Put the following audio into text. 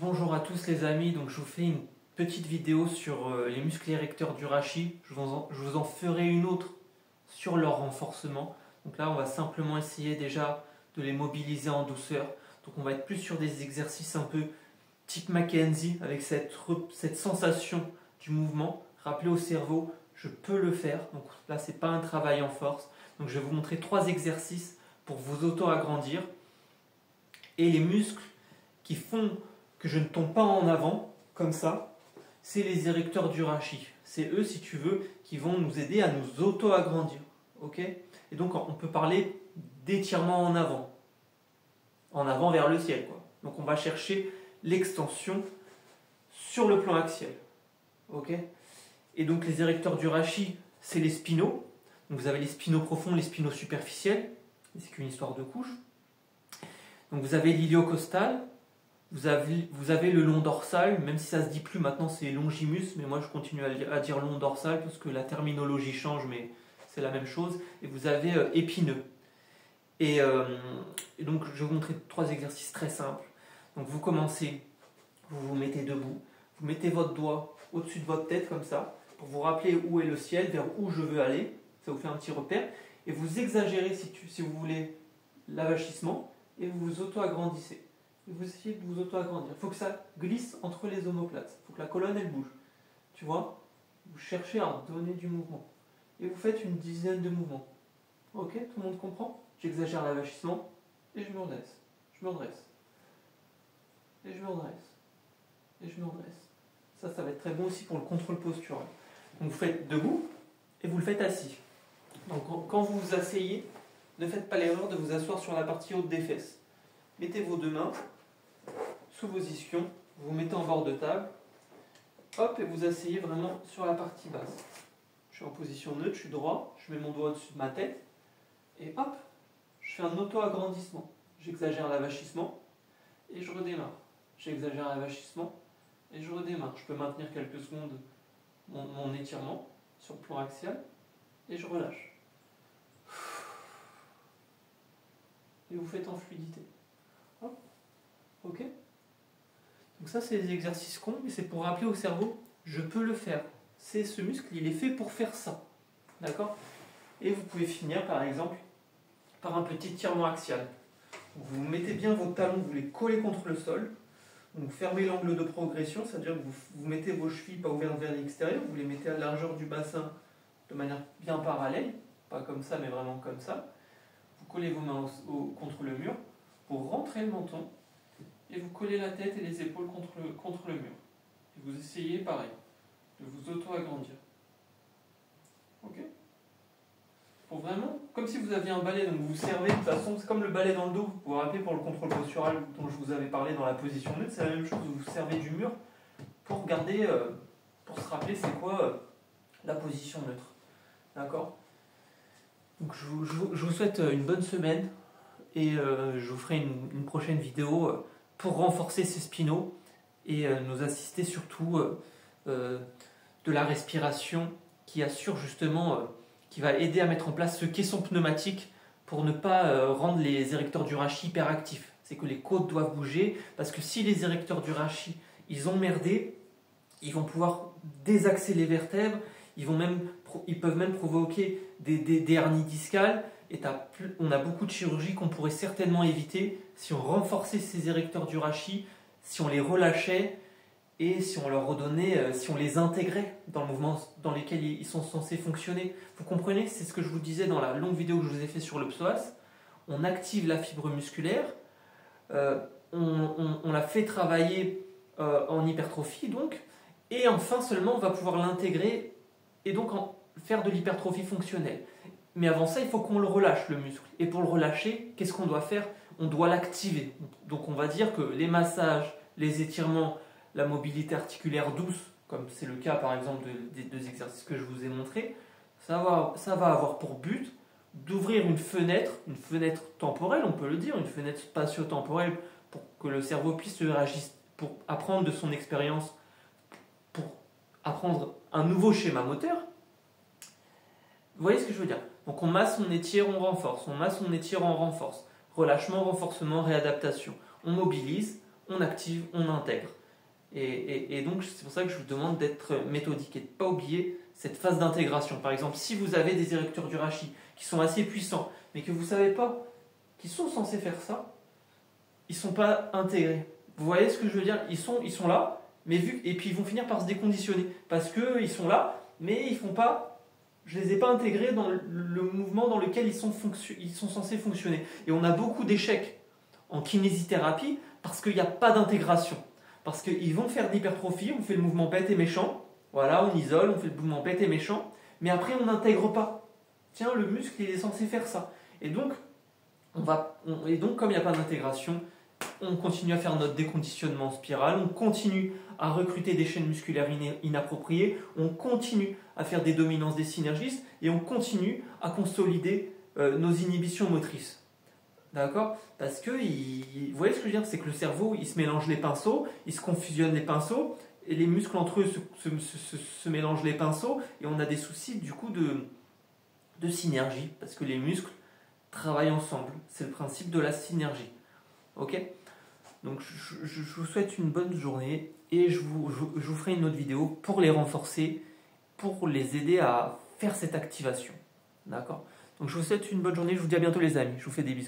Bonjour à tous les amis, donc je vous fais une petite vidéo sur les muscles érecteurs du rachis. Je vous en ferai une autre sur leur renforcement. Donc là on va simplement essayer déjà de les mobiliser en douceur. Donc on va être plus sur des exercices un peu type Mackenzie avec cette sensation du mouvement. Rappelez au cerveau, je peux le faire. Donc là c'est pas un travail en force. Donc je vais vous montrer 3 exercices pour vous auto-agrandir. Et les muscles qui font que je ne tombe pas en avant, comme ça, c'est les érecteurs du rachis. C'est eux, si tu veux, qui vont nous aider à nous auto-agrandir. Ok ? Et donc, on peut parler d'étirement en avant vers le ciel, quoi. Donc, on va chercher l'extension sur le plan axial. Ok ? Et donc, les érecteurs du rachis, c'est les spinaux. Donc, vous avez les spinaux profonds, les spinaux superficiels. C'est qu'une histoire de couche. Donc, vous avez l'iliocostal. Vous avez le long dorsal, même si ça se dit plus maintenant, c'est longimus, mais moi je continue à dire long dorsal parce que la terminologie change, mais c'est la même chose. Et vous avez épineux. Et donc je vais vous montrer 3 exercices très simples. Donc vous commencez, vous vous mettez debout, vous mettez votre doigt au-dessus de votre tête comme ça, pour vous rappeler où est le ciel, vers où je veux aller. Ça vous fait un petit repère. Et vous exagérez si vous voulez l'avachissement et vous vous auto-agrandissez. Vous essayez de vous auto-agrandir. Il faut que ça glisse entre les omoplates. Il faut que la colonne elle bouge. Tu vois ? Vous cherchez à donner du mouvement. Et vous faites une dizaine de mouvements. Ok ? Tout le monde comprend ? J'exagère l'avachissement et je me redresse. Je me redresse. Et je me redresse. Et je me redresse. Ça va être très bon aussi pour le contrôle postural. Donc vous faites debout et vous le faites assis. Donc quand vous vous asseyez, ne faites pas l'erreur de vous asseoir sur la partie haute des fesses. Mettez vos 2 mains sous vos ischions, vous mettez en bord de table, hop, et vous asseyez vraiment sur la partie basse. Je suis en position neutre, je suis droit, je mets mon doigt au-dessus de ma tête, et hop, je fais un auto-agrandissement. J'exagère l'avachissement, et je redémarre. J'exagère l'avachissement, et je redémarre. Je peux maintenir quelques secondes mon étirement sur le plan axial, et je relâche. Et vous faites en fluidité. Hop, ok ? Donc ça, c'est des exercices cons, mais c'est pour rappeler au cerveau, je peux le faire. C'est ce muscle, il est fait pour faire ça. D'accord ? Et vous pouvez finir, par exemple, par un petit étirement axial. Donc vous mettez bien vos talons, vous les collez contre le sol. Donc vous fermez l'angle de progression, c'est-à-dire que vous mettez vos chevilles pas ouvertes vers l'extérieur, vous les mettez à la largeur du bassin de manière bien parallèle, pas comme ça, mais vraiment comme ça. Vous collez vos mains contre le mur pour rentrer le menton. Et vous collez la tête et les épaules contre le mur. Et vous essayez, pareil, de vous auto-agrandir. Ok ? Pour vraiment, comme si vous aviez un balai, donc vous servez, de toute façon, c'est comme le balai dans le dos, vous vous rappelez pour le contrôle postural dont je vous avais parlé dans la position neutre, c'est la même chose, vous vous servez du mur pour garder, pour se rappeler c'est quoi la position neutre. D'accord ? Donc je vous souhaite une bonne semaine et je vous ferai une prochaine vidéo pour renforcer ces spinaux et nous assister surtout de la respiration qui assure justement, qui va aider à mettre en place ce caisson pneumatique pour ne pas rendre les érecteurs du rachis hyperactifs. C'est que les côtes doivent bouger parce que si les érecteurs du rachis ils ont merdé, ils vont pouvoir désaxer les vertèbres, ils peuvent même provoquer des hernies discales. Et on a beaucoup de chirurgies qu'on pourrait certainement éviter si on renforçait ces érecteurs du rachis, si on les relâchait et si on leur redonnait, si on les intégrait dans le mouvement dans lequel ils sont censés fonctionner. Vous comprenez ? C'est ce que je vous disais dans la longue vidéo que je vous ai fait sur le psoas. On active la fibre musculaire, on la fait travailler en hypertrophie donc, et enfin seulement on va pouvoir l'intégrer et donc faire de l'hypertrophie fonctionnelle. Mais avant ça, il faut qu'on le relâche, le muscle. Et pour le relâcher, qu'est-ce qu'on doit faire ? On doit l'activer. Donc on va dire que les massages, les étirements, la mobilité articulaire douce, comme c'est le cas par exemple des 2 exercices que je vous ai montrés, ça va avoir pour but d'ouvrir une fenêtre temporelle, on peut le dire, une fenêtre spatio-temporelle pour que le cerveau puisse réagir, pour apprendre de son expérience, pour apprendre un nouveau schéma moteur. Vous voyez ce que je veux dire ? Donc on masse, on étire, on renforce. On masse, on étire, on renforce. Relâchement, renforcement, réadaptation. On mobilise, on active, on intègre. Et donc, c'est pour ça que je vous demande d'être méthodique et de ne pas oublier cette phase d'intégration. Par exemple, si vous avez des érecteurs du rachis qui sont assez puissants, mais que vous ne savez pas qu'ils sont censés faire ça, ils ne sont pas intégrés. Vous voyez ce que je veux dire? Ils sont là, mais et puis ils vont finir par se déconditionner. Parce qu'ils sont là, mais ils font pas. Je ne les ai pas intégrés dans le mouvement dans lequel ils sont censés fonctionner. Et on a beaucoup d'échecs en kinésithérapie parce qu'il n'y a pas d'intégration. Parce qu'ils vont faire de l'hypertrophie, on fait le mouvement bête et méchant. Voilà, on isole, on fait le mouvement bête et méchant. Mais après, on n'intègre pas. Tiens, le muscle, il est censé faire ça. Et donc, comme il n'y a pas d'intégration, on continue à faire notre déconditionnement en spirale, on continue à recruter des chaînes musculaires inappropriées, on continue à faire des dominances des synergistes et on continue à consolider nos inhibitions motrices. D'accord? Parce que, vous voyez ce que je veux dire? C'est que le cerveau, il se mélange les pinceaux, il se confusionne les pinceaux, et les muscles entre eux se mélangent les pinceaux, et on a des soucis du coup de synergie, parce que les muscles travaillent ensemble. C'est le principe de la synergie. Ok? Donc je vous souhaite une bonne journée, et je vous ferai une autre vidéo pour les renforcer, pour les aider à faire cette activation. D'accord? Donc je vous souhaite une bonne journée, je vous dis à bientôt les amis, je vous fais des bisous.